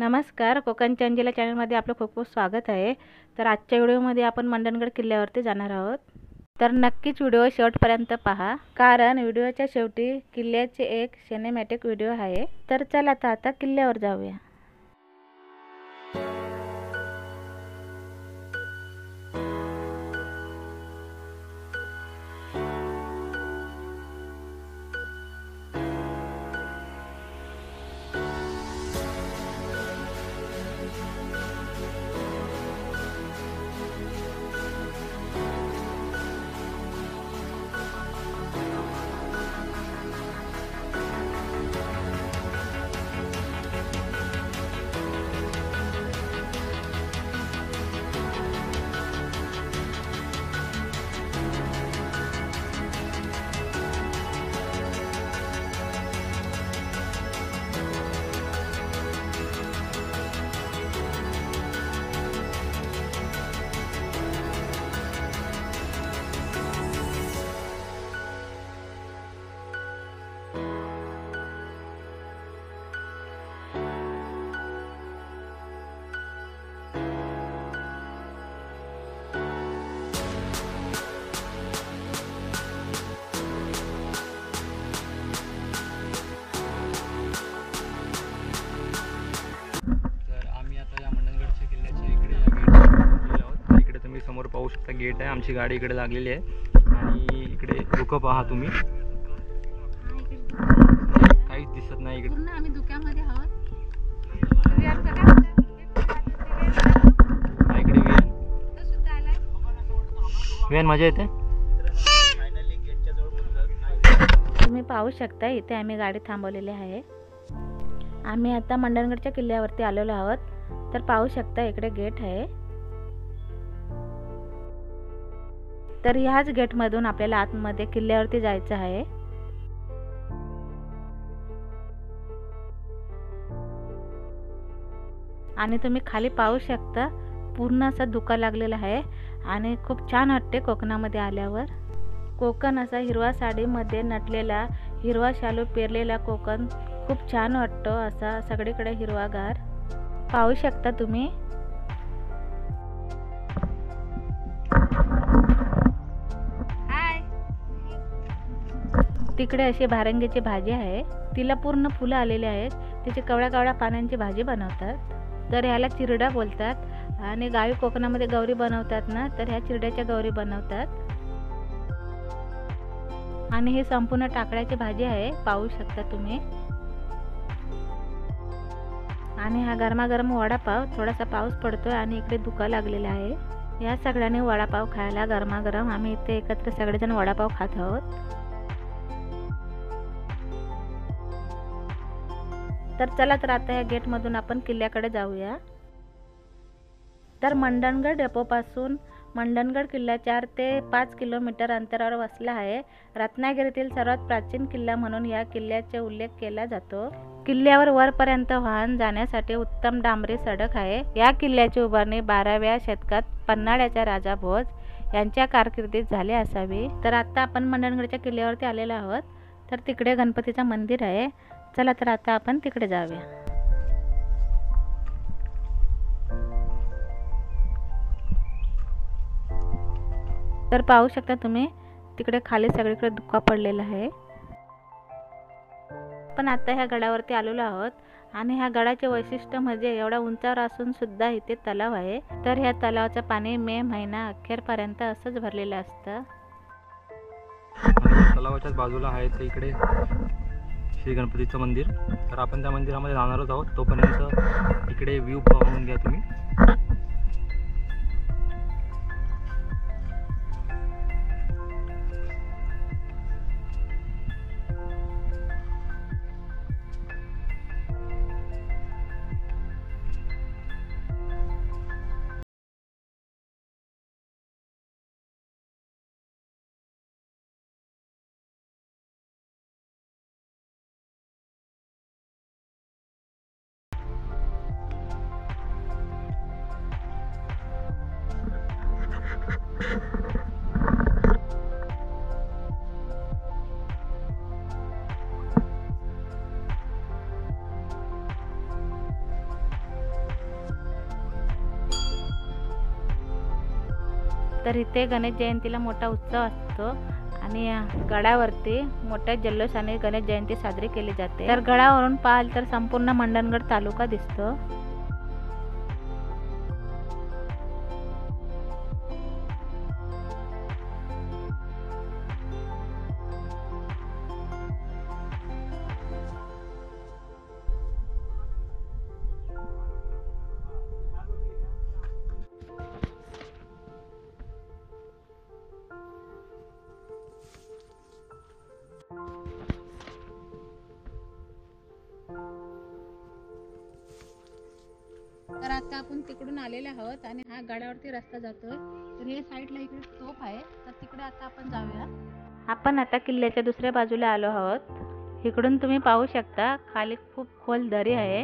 नमस्कार, कोकण चंचला चॅनलमध्ये आपलं खूप खूप स्वागत आहे। तर आजच्या व्हिडिओमध्ये आपण मंडणगड किल्ल्यावरती जाणार आहोत। तर नक्कीच व्हिडिओ शेवटपर्यंत पहा, कारण व्हिडिओच्या शेवटी किल्ल्याचे एक सिनेमॅटिक व्हिडिओ आहे। तर चला आता किल्ल्यावर जाऊया। समोर पाहू शकता गेट आहे। आमची गाडी इकडे लागलेली आहे आणि इकडे धुकं पहा तुम्ही, काहीच दिसत नाही इकडे। पूर्ण आम्ही धुक्यामध्ये आहोत। इकडे वेन मजा येते। तुम्ही पाहू शकता इथे आम्ही गाडी थांबवलेली आहे। आम्ही आता मंडणगडच्या किल्ल्यावरती आलेलो आहोत। तर पाहू शकता इकडे गेट आहे। तर ह्याच गेटमधून आपल्याला आतमध्ये किल्ल्यावरती जायचं आहे। आणि तुम्ही खाली पाहू शकता पूर्ण असा धुका लागलेला आहे आणि खूप छान वाटते कोकणामध्ये आल्यावर। कोकण असा हिरवा साडीमध्ये नटलेला, हिरवा शालू पेरलेला कोकण खूप छान वाटतो। असा सगळीकडे हिरवागार पाहू शकता तुम्ही। तिकडे अशी भारंगीची भाजी आहे, तिला पूर्ण फुलं आलेली आहेत। तिची कवळ्या कवळ्या पानांची भाजी बनवतात। तर ह्याला चिरडा बोलतात आणि गावी कोकणामध्ये गौरी बनवतात ना, तर ह्या चिरड्याच्या गौरी बनवतात। आणि ही संपूर्ण टाकळ्याची भाजी आहे, पाहू शकता तुम्ही। आणि हा गरमागरम वडापाव, थोडासा पाऊस पडतोय आणि इकडे धुका लागलेला आहे। या सगळ्यांनी वडापाव खायला गरमागरम आम्ही इथे एकत्र सगळेजण वडापाव खात आहोत। तर चला आता या गेटमधून आपण किल्ल्याकडे जाऊया। तर मंडणगड डेपोपासून मंडणगड किल्ला 4 ते 5 किलोमीटर अंतरावर वसला आहे। रत्नागिरीतील सर्वात प्राचीन किल्ला म्हणून या किल्ल्याचा उल्लेख केला जातो। किल्ल्यावर वरपर्यंत वाहन जाण्यासाठी उत्तम डांबरी सडक आहे। या किल्ल्याची उभारणी 12व्या शतकात पन्हाळ्याचा राजा भोज यांच्या कारकिर्दीत झाली असावी। तर आता आपण मंडणगडच्या किल्ल्यावरती आलेलो आहोत। तर तिकडे गणपतीचं मंदिर आहे। चला आता आपण तिकडे जाऊया। तर पाहू शकता तुम्ही तिकडे खाली सगळीकडे धुका पडलेला आहे। पण आता ह्या गडावरती आलेलो आहोत आणि ह्या गडाचे वैशिष्ट्य म्हणजे एवढा उंचावर असून सुद्धा इथे तलाव आहे। तर ह्या तलावाचं पाणी मे महिना अखेरपर्यंत असंच भरलेलं असतं। तलावाच्याच बाजूला आहे ते इकडे श्री गणपतीचं मंदिर। तर आपण त्या मंदिरामध्ये जाणारच आहोत। तोपर्यंत इकडे व्ह्यू पाहून घ्या तुम्ही। तर इथे गणेश जयंतीला मोठा उत्सव असतो आणि गडावरती मोठ्या जल्लोषाने गणेश जयंती साजरी केली जाते। तर गडावरून पाहाल तर संपूर्ण मंडणगड तालुका दिसतो। तर आता आपण तिकडून आलेले आहोत आणि हा गडावरती रस्ता जातोय। तर हे साईडला इकडे तोफ आहे, तर तिकडे आता आपण जाऊया। आपण आता किल्ल्याच्या दुसऱ्या बाजूला आलो आहोत। इकडून तुम्ही पाहू शकता खाली खूप खोल दरी आहे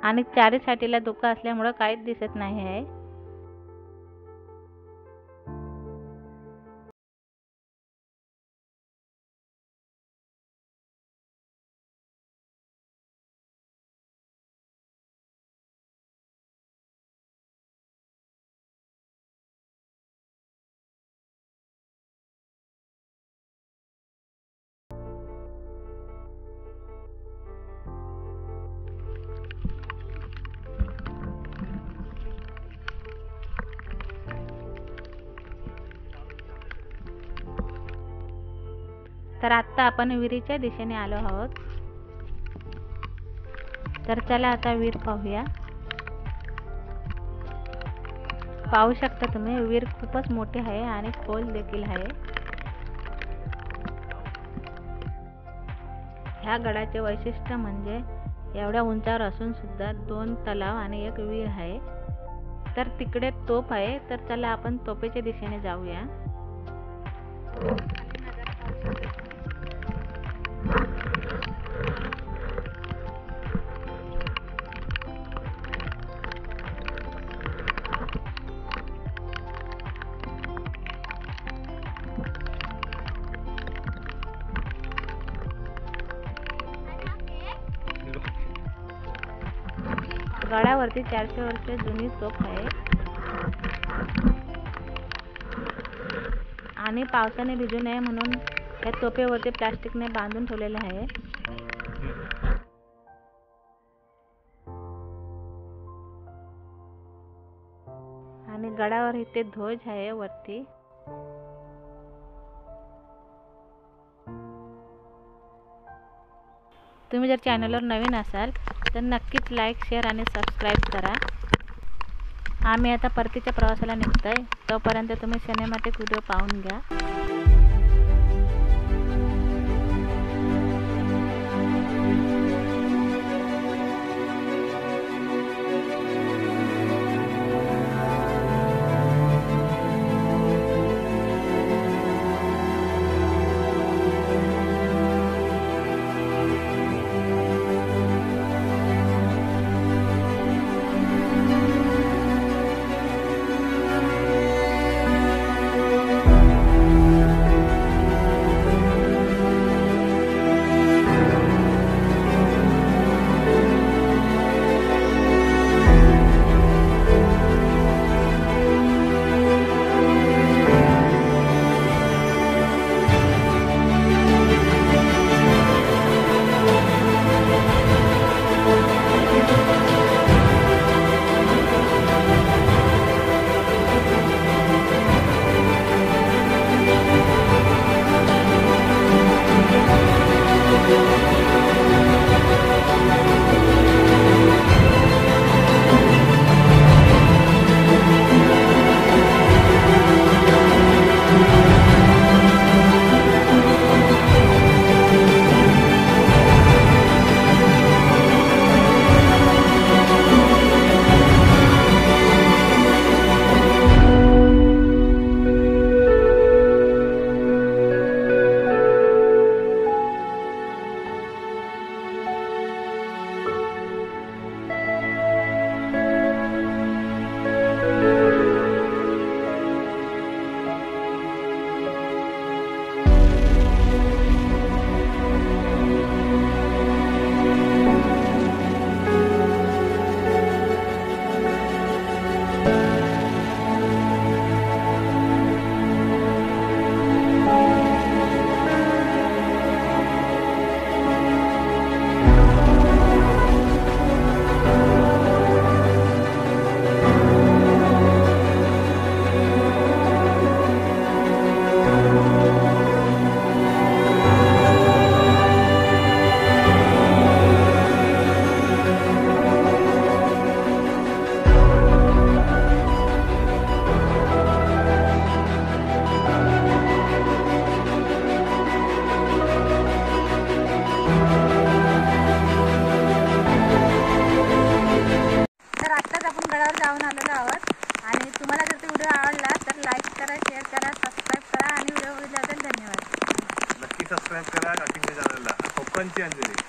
आणि चारी साईडला धुकं असल्यामुळे काहीच दिसत नाही आहे। तर आता आपण विहिरीच्या दिशेने आलो आहोत। तर चला आता विहीर पाहूया। पाहू शकता तुम्ही विहीर खूपच मोठी आहे आणि खोल देखील आहे। ह्या गडाचे वैशिष्ट्य म्हणजे एवढ्या उंचावर असून सुद्धा 2 तलाव आणि एक विहीर आहे। तर तिकडे तोफ आहे, तर चला आपण तोफेच्या दिशेने जाऊया। गडावरती 400 वर्ष जुनी तोफ आहे आणि पावसाने भिजू नये म्हणून या तोफेवरती प्लास्टिकने बांधून ठेवलेले आहे। आणि गडावर इथे ध्वज आहे वरती। तुम्ही जर चॅनलवर नवीन असाल तर नक्कीच लाईक, शेअर आणि सबस्क्राईब करा। आम्ही आता परतीच्या प्रवासाला निघतोय, तोपर्यंत तुम्ही सिनेमॅटिक व्हिडिओ पाहून घ्या। पंची अंजली